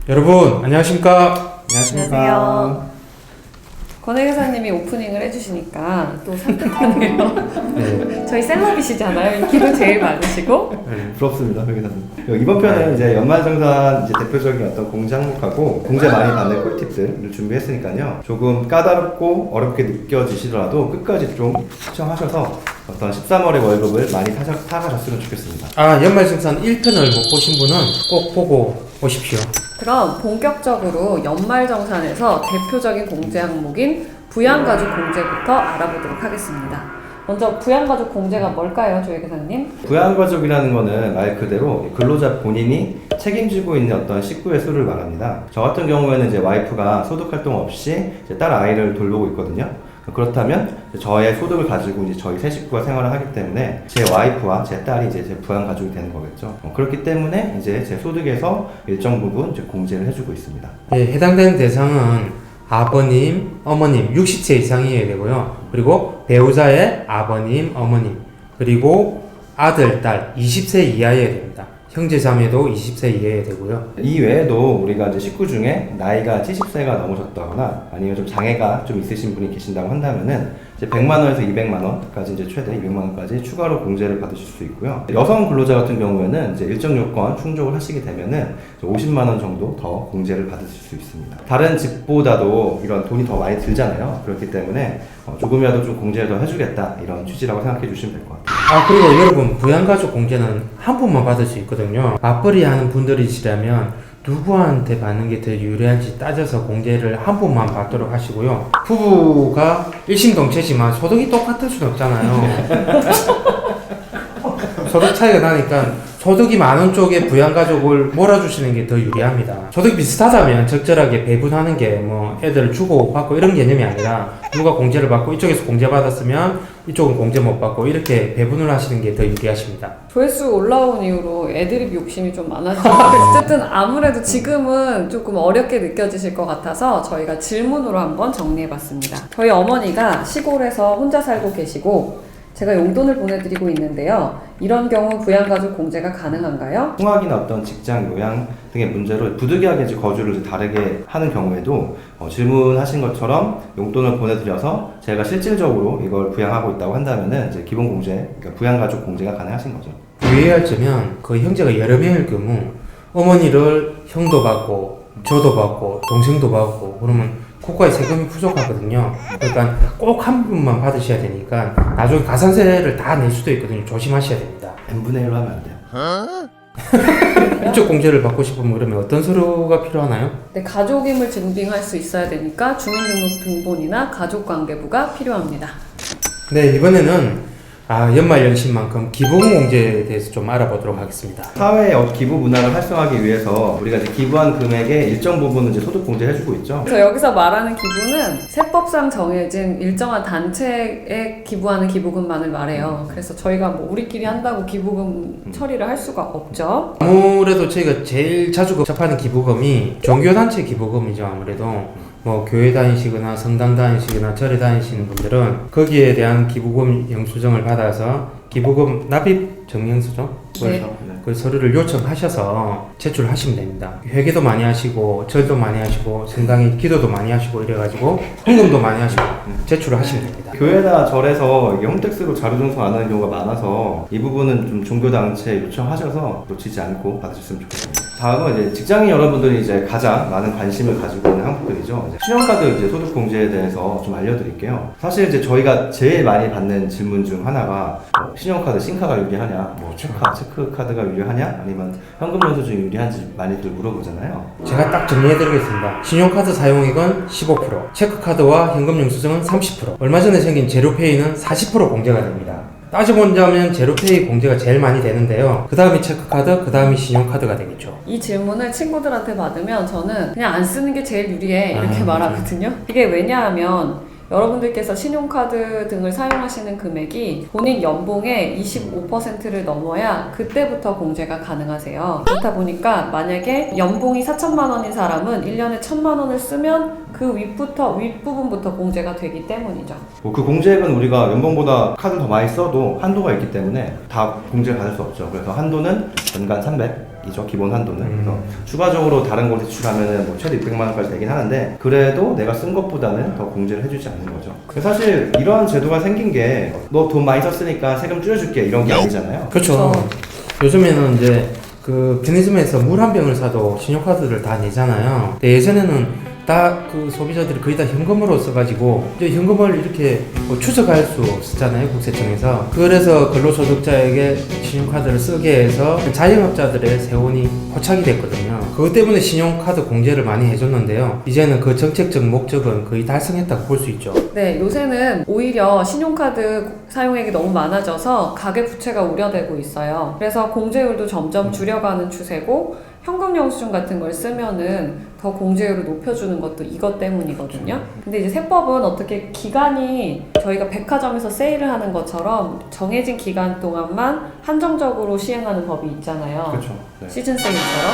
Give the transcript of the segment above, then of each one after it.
여러분 안녕하십니까? 안녕하세요. 권 회계사님이 오프닝을 해주시니까 또 산뜻하네요. 네. 저희 셀럽이시잖아요. 인기도 제일 많으시고. 부럽습니다, 회계사님. 이번 편은 이제 연말정산 이제 대표적인 어떤 공제 항목하고 공제 많이 받는 꿀팁들을 준비했으니까요. 조금 까다롭고 어렵게 느껴지시더라도 끝까지 좀 시청하셔서 어떤 13월의 월급을 많이 타가셨으면 좋겠습니다. 연말정산 1편을 못 보신 분은 꼭 보고 오십시오. 그럼 본격적으로 연말정산에서 대표적인 공제 항목인 부양가족 공제부터 알아보도록 하겠습니다. 먼저 부양가족 공제가 뭘까요, 조 회계사님? 부양가족이라는 거는 말 그대로 근로자 본인이 책임지고 있는 어떤 식구의 수를 말합니다. 저 같은 경우에는 이제 와이프가 소득활동 없이 이제 딸 아이를 돌보고 있거든요. 그렇다면 저의 소득을 가지고 이제 저희 세 식구가 생활을 하기 때문에 제 와이프와 제 딸이 이제 제 부양 가족이 되는 거겠죠. 그렇기 때문에 이제 제 소득에서 일정 부분 이제 공제를 해주고 있습니다. 네, 해당되는 대상은 아버님, 어머님 60세 이상이어야 되고요. 그리고 배우자의 아버님, 어머님, 그리고 아들, 딸 20세 이하여야 됩니다. 형제 자매도 20세 이하여야 되고요. 이 외에도 우리가 이제 식구 중에 나이가 70세가 넘으셨다거나 아니면 좀 장애가 좀 있으신 분이 계신다고 한다면은 이제 100만 원에서 200만 원까지 이제 최대 200만 원까지 추가로 공제를 받으실 수 있고요. 여성 근로자 같은 경우에는 이제 일정 요건 충족을 하시게 되면은 50만 원 정도 더 공제를 받으실 수 있습니다. 다른 집보다도 이런 돈이 더 많이 들잖아요. 그렇기 때문에 조금이라도 좀 공제를 더 해주겠다 이런 취지라고 생각해 주시면 될 것 같아요. 그리고 여러분 부양가족 공제는 한 분만 받을 수 있거든요. 맞벌이 하는 분들이시라면 누구한테 받는 게 더 유리한지 따져서 공제를 한 분만 받도록 하시고요. 부부가 일심동체지만 소득이 똑같을 수는 없잖아요. 소득 차이가 나니까 소득이 많은 쪽에 부양가족을 몰아주시는 게 더 유리합니다. 소득이 비슷하다면 적절하게 배분하는 게 뭐 애들 주고 받고 이런 개념이 아니라 누가 공제를 받고 이쪽에서 공제 받았으면 이쪽은 공제 못 받고 이렇게 배분을 하시는 게 더 유리하십니다. 조회수 올라온 이후로 애드립 욕심이 좀 많아지고 어쨌든 아무래도 지금은 조금 어렵게 느껴지실 것 같아서 저희가 질문으로 한번 정리해봤습니다. 저희 어머니가 시골에서 혼자 살고 계시고 제가 용돈을 보내드리고 있는데요. 이런 경우 부양가족 공제가 가능한가요? 통학이나 어떤 직장 요양 등의 문제로 부득이하게 이제 거주를 이제 다르게 하는 경우에도 질문하신 것처럼 용돈을 보내드려서 제가 실질적으로 이걸 부양하고 있다고 한다면은 이제 기본 공제, 그러니까 부양가족 공제가 가능하신 거죠. 유의할 점은 그 형제가 여러 명일 경우 어머니를 형도 받고 저도 받고 동생도 받고 그러면 국가의 세금이 부족하거든요. 그러니까 꼭 한 분만 받으셔야 되니까 나중에 가산세를 다 낼 수도 있거든요. 조심하셔야 됩니다. n분의 1로 하면 안 돼요. 이쪽 공제를 받고 싶으면 그러면 어떤 서류가 필요하나요? 네, 가족임을 증빙할 수 있어야 되니까 주민등록등본이나 가족관계부가 필요합니다. 네, 이번에는 연말연심만큼 기부금 공제에 대해서 좀 알아보도록 하겠습니다. 사회의 기부 문화를 활성화하기 위해서 우리가 이제 기부한 금액의 일정 부분은 이제 소득 공제해주고 있죠. 그래서 여기서 말하는 기부는 세법상 정해진 일정한 단체에 기부하는 기부금만을 말해요. 그래서 저희가 뭐 우리끼리 한다고 기부금 처리를 할 수가 없죠. 아무래도 저희가 제일 자주 접하는 기부금이 종교단체 기부금이죠. 아무래도 뭐 교회 다니시거나 성당 다니시거나 절에 다니시는 분들은 거기에 대한 기부금 영수증을 받아서 기부금 납입 정영수증 네. 그 서류를 요청하셔서 제출하시면 됩니다. 회계도 많이 하시고 절도 많이 하시고 성당에 기도도 많이 하시고 이래가지고 헌금도 많이 하시고 제출을 하시면 됩니다. 교회나 절에서 이게 홈택스로 자료 전송 안 하는 경우가 많아서 이 부분은 좀 종교단체에 요청하셔서 놓치지 않고 받으셨으면 좋겠습니다. 다음은 이제 직장인 여러분들이 이제 가장 많은 관심을 가지고 있는 항목들이죠. 신용카드 이제 소득 공제에 대해서 좀 알려드릴게요. 사실 이제 저희가 제일 많이 받는 질문 중 하나가 신용카드 신카가 유리하냐, 뭐 체크카드가 유리하냐, 아니면 현금 영수증이 유리한지 많이들 물어보잖아요. 제가 딱 정리해드리겠습니다. 신용카드 사용액은 15%, 체크카드와 현금 영수증은 30%, 얼마 전에 생긴 제로페이는 40% 공제가 됩니다. 따져보자면 제로페이 공제가 제일 많이 되는데요. 그 다음이 체크카드, 그 다음이 신용카드가 되겠죠. 이 질문을 친구들한테 받으면 저는 그냥 안 쓰는 게 제일 유리해 이렇게 말하거든요. 이게 왜냐하면 여러분들께서 신용카드 등을 사용하시는 금액이 본인 연봉의 25%를 넘어야 그때부터 공제가 가능하세요. 그렇다 보니까 만약에 연봉이 4천만 원인 사람은 1년에 1천만 원을 쓰면 그 윗부분부터 공제가 되기 때문이죠. 그 공제액은 우리가 연봉보다 카드 더 많이 써도 한도가 있기 때문에 다 공제를 받을 수 없죠. 그래서 한도는 연간 300, 600만원이죠 기본 한도는. 그래서 추가적으로 다른 곳에 지출하면은 뭐 최대 600만원까지 되긴 하는데 그래도 내가 쓴 것보다는 더 공제를 해주지 않는 거죠. 사실 이런 제도가 생긴 게 너 돈 많이 썼으니까 세금 줄여줄게 이런 게 아니잖아요. 그렇죠. 요즘에는 이제 그 편의점에서 물 한 병을 사도 신용카드를 다 내잖아요. 근데 예전에는 다 그 소비자들이 거의 다 현금으로 써가지고 이제 현금을 이렇게 뭐 추적할 수 없었잖아요, 국세청에서. 그래서 근로소득자에게 신용카드를 쓰게 해서 자영업자들의 세원이 포착이 됐거든요. 그것 때문에 신용카드 공제를 많이 해줬는데요. 이제는 그 정책적 목적은 거의 달성했다고 볼 수 있죠. 네, 요새는 오히려 신용카드 사용액이 너무 많아져서 가계부채가 우려되고 있어요. 그래서 공제율도 점점 줄여가는 추세고 현금 영수증 같은 걸 쓰면은 더 공제율을 높여주는 것도 이것 때문이거든요. 근데 이제 세법은 어떻게 기간이 저희가 백화점에서 세일을 하는 것처럼 정해진 기간 동안만 한정적으로 시행하는 법이 있잖아요. 그렇죠. 네. 시즌 세일처럼.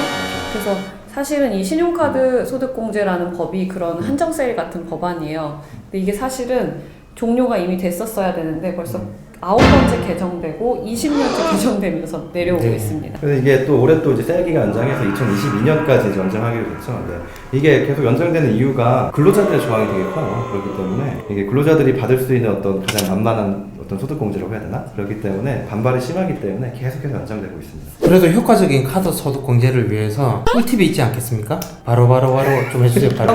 그래서 사실은 이 신용카드 소득공제라는 법이 그런 한정 세일 같은 법안이에요. 근데 이게 사실은 종료가 이미 됐었어야 되는데 벌써 9번째 개정되고 20년째 개정되면서 내려오고 네. 있습니다. 그래서 이게 또 올해 또 이제 세일기가 연장해서 2022년까지 연장하기로 됐죠. 근데 이게 계속 연장되는 이유가 근로자들의 저항이 되게 커요. 그렇기 때문에 이게 근로자들이 받을 수 있는 어떤 가장 만만한 어떤 소득공제라고 해야 되나? 그렇기 때문에 반발이 심하기 때문에 계속해서 연장되고 있습니다. 그래도 효과적인 카드 소득 공제를 위해서 꿀팁이 있지 않겠습니까? 바로 좀 해주세요. 바로.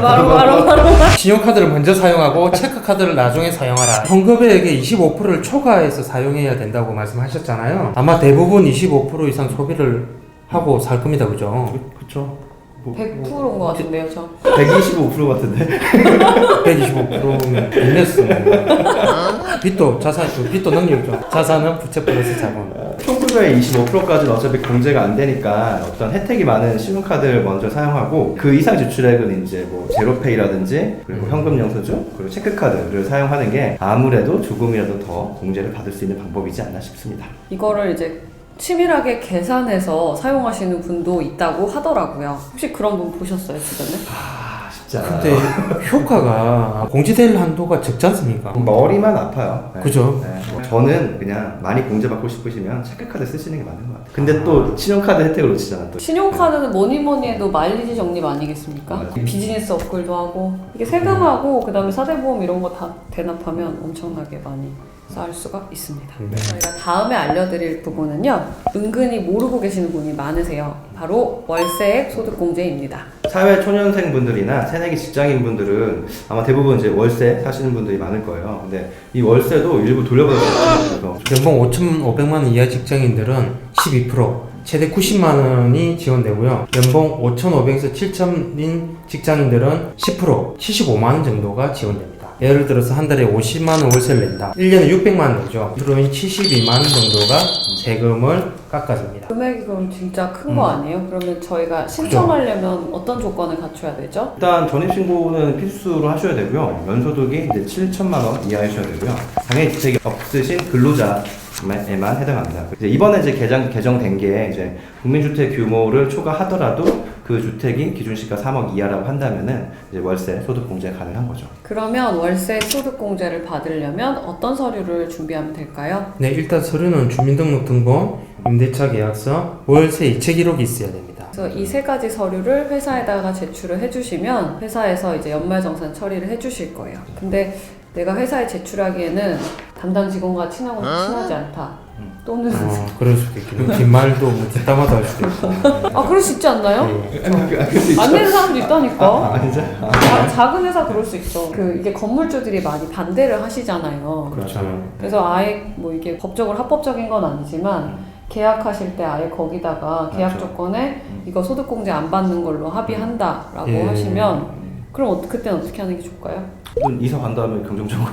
신용카드를 먼저 사용하고 체크카드를 나중에 사용하라. 현금액의 25%를 초과해서 사용해야 된다고 말씀하셨잖아요. 아마 대부분 25% 이상 소비를 하고 살 겁니다, 그죠? 그렇죠. 100%인 것 같은데요, 저. 125% 같은데? 125%면 빚냈어. 빚도 자산, 빚도 능력이죠. 자산은 부채 플러스 자본. 총급의 25%까지는 어차피 공제가 안 되니까 어떤 혜택이 많은 신용카드를 먼저 사용하고 그 이상 지출액은 이제 뭐 제로페이라든지 그리고 현금 영수증 그리고 체크카드를 사용하는 게 아무래도 조금이라도 더 공제를 받을 수 있는 방법이지 않나 싶습니다. 이거를 이제 치밀하게 계산해서 사용하시는 분도 있다고 하더라고요. 혹시 그런 분 보셨어요, 주변에? 쉽지 않아요. 근데 효과가 공제될 한도가 적지 않습니까? 머리만 아파요. 네. 그죠? 네. 뭐 저는 그냥 많이 공제받고 싶으시면 체크카드 쓰시는 게 맞는 것 같아요. 근데 또 신용카드 혜택을 놓치잖아. 또. 신용카드는 뭐니 해도 마일리지 적립 아니겠습니까? 맞아요. 비즈니스 업글도 하고 이게 세금하고 그 다음에 사대보험 이런 거 다 대납하면 엄청나게 많이 쌓을 수가 있습니다. 네. 저희가 다음에 알려드릴 부분은요, 은근히 모르고 계시는 분이 많으세요. 바로 월세액 소득공제입니다. 사회 초년생 분들이나 새내기 직장인 분들은 아마 대부분 이제 월세 사시는 분들이 많을 거예요. 근데 이 월세도 일부 돌려받을 수 있어요. 연봉 5,500만 원 이하 직장인들은 12%, 최대 90만 원이 지원되고요. 연봉 5,500에서 7,000인 직장인들은 10%, 75만 원 정도가 지원됩니다. 예를 들어서 한 달에 50만 원 월세를 낸다. 1년에 600만 원 내죠. 그러면 72만 원 정도가 세금을 깎아줍니다. 금액이 그럼 진짜 큰 거 아니에요? 그러면 저희가 신청하려면 어떤 조건을 갖춰야 되죠? 일단 전입신고는 필수로 하셔야 되고요. 연소득이 이제 7천만 원 이하이셔야 되고요. 장애지책이 없으신 근로자에만 해당합니다. 이제 이번에 이제 개정된 게 이제 국민주택 규모를 초과하더라도 그 주택이 기준시가 3억 이하라고 한다면은 이제 월세 소득 공제가 가능한 거죠. 그러면 월세 소득공제를 받으려면 어떤 서류를 준비하면 될까요? 네, 일단 서류는 주민등록등본, 임대차 계약서, 월세 이체 기록이 있어야 됩니다. 그래서 이 세 가지 서류를 회사에다가 제출을 해주시면 회사에서 이제 연말정산 처리를 해주실 거예요. 근데 내가 회사에 제출하기에는 담당 직원과 친하고 친하지 않다. 또는 그럴 수도 있겠네요. 뒷말도 뭐 뒷담화도 할 수도 있고. 아 그럴 수 있지 않나요? 네. 안 내는 사람도 있다니까. 진짜? 작은 회사 그럴 수 있어. 그 이게 건물주들이 많이 반대를 하시잖아요. 그렇죠. 그래서 아예 뭐 이게 법적으로 합법적인 건 아니지만 계약하실 때 아예 거기다가 계약 맞죠. 조건에 이거 소득공제 안 받는 걸로 합의한다라고 예. 하시면 그럼 그때는 어떻게 하는 게 좋을까요? 이사 간 다음에 경정정을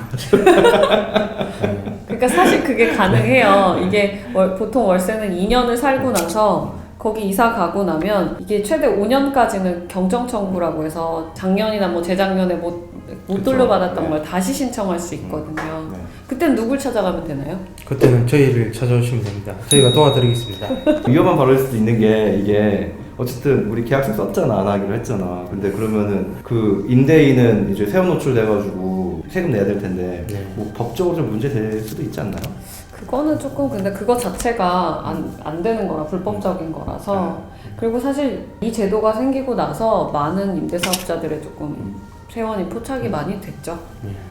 그러니까 사실 그게 가능해요. 이게 보통 월세는 2년을 살고 나서 거기 이사 가고 나면 이게 최대 5년까지는 경정 청구라고 해서 작년이나 뭐 재작년에 못 그쵸. 돌려받았던 네. 걸 다시 신청할 수 있거든요. 네. 그땐 누굴 찾아가면 되나요? 그때는 저희를 찾아오시면 됩니다. 저희가 도와드리겠습니다. 위험한 발언일 수도 있는 게 이게 어쨌든 우리 계약서 썼잖아, 안 하기로 했잖아. 근데 그러면은 그 임대인은 이제 세후 노출돼가지고 세금 내야 될 텐데 네. 뭐 법적으로 좀 문제 될 수도 있지 않나요? 그거는 조금 근데 그거 자체가 안 되는 거라 불법적인 거라서 그리고 사실 이 제도가 생기고 나서 많은 임대사업자들의 조금 세원이 포착이 많이 됐죠.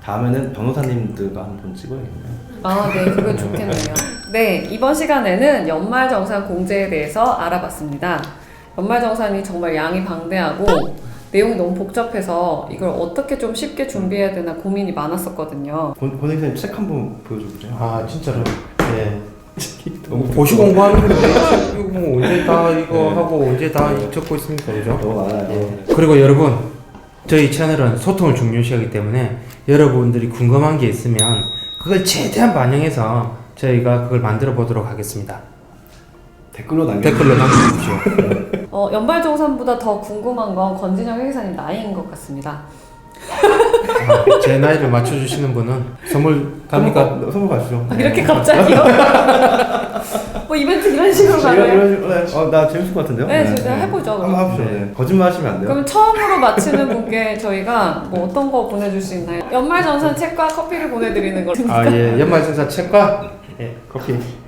다음에는 변호사님들과 한번 찍어야겠네요. 아, 네, 그거 좋겠네요. 네, 이번 시간에는 연말정산 공제에 대해서 알아봤습니다. 연말정산이 정말 양이 방대하고 내용이 너무 복잡해서 이걸 어떻게 좀 쉽게 준비해야 되나 고민이 많았었거든요. 권혜선님 책 한번 보여줘보세요. 아 진짜로. 네. 보시 공부하는 건데 이거 뭐 언제 다 이거 하고 언제 다 적고 있습니까, 그죠? 너무 많아요. 그리고 여러분, 저희 채널은 소통을 중요시하기 때문에 여러분들이 궁금한 게 있으면 그걸 최대한 반영해서 저희가 그걸 만들어 보도록 하겠습니다. 댓글로 댓글로 남겨주십시오. 연말정산보다 더 궁금한 건 권진영 회계사님 나이인 것 같습니다. 아, 제 나이를 맞춰주시는 분은 선물 갑니까? 선물 가시죠. 이렇게 갑자기요? 뭐 이벤트 이런 식으로 가나요? 이런 식으로, 네. 나 재밌을 것 같은데요? 네, 진짜 해보죠. 그럼. 한번 합시다. 네. 거짓말 하시면 안 돼요? 그럼 처음으로 맞히는 분께 저희가 뭐 어떤 거 보내줄 수 있나요? 연말정산 책과 커피를 보내드리는 걸. 아, 예. 연말정산 책과 예,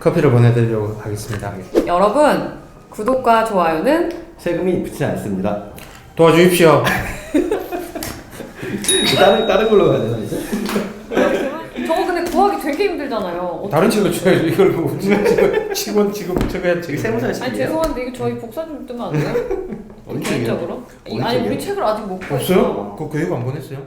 커피를 보내드리도록 하겠습니다. 여러분, 구독과 좋아요는 세금이 붙지 않습니다. 도와주십시오. 다른 걸로 가야 되나 이제? 저거 근데 구하기 되게 힘들잖아요. 다른 책을 줘야죠. 이걸 뭐 지금 저거야 지금 세무사 아니 책이에요? 죄송한데 이거 저희 복사 좀 뜨면 안 돼요? 어느 개인적으로? 어느 아니 책이에요? 우리 책을 아직 못 구했어. 없어요? 그 교육 안 보냈어요?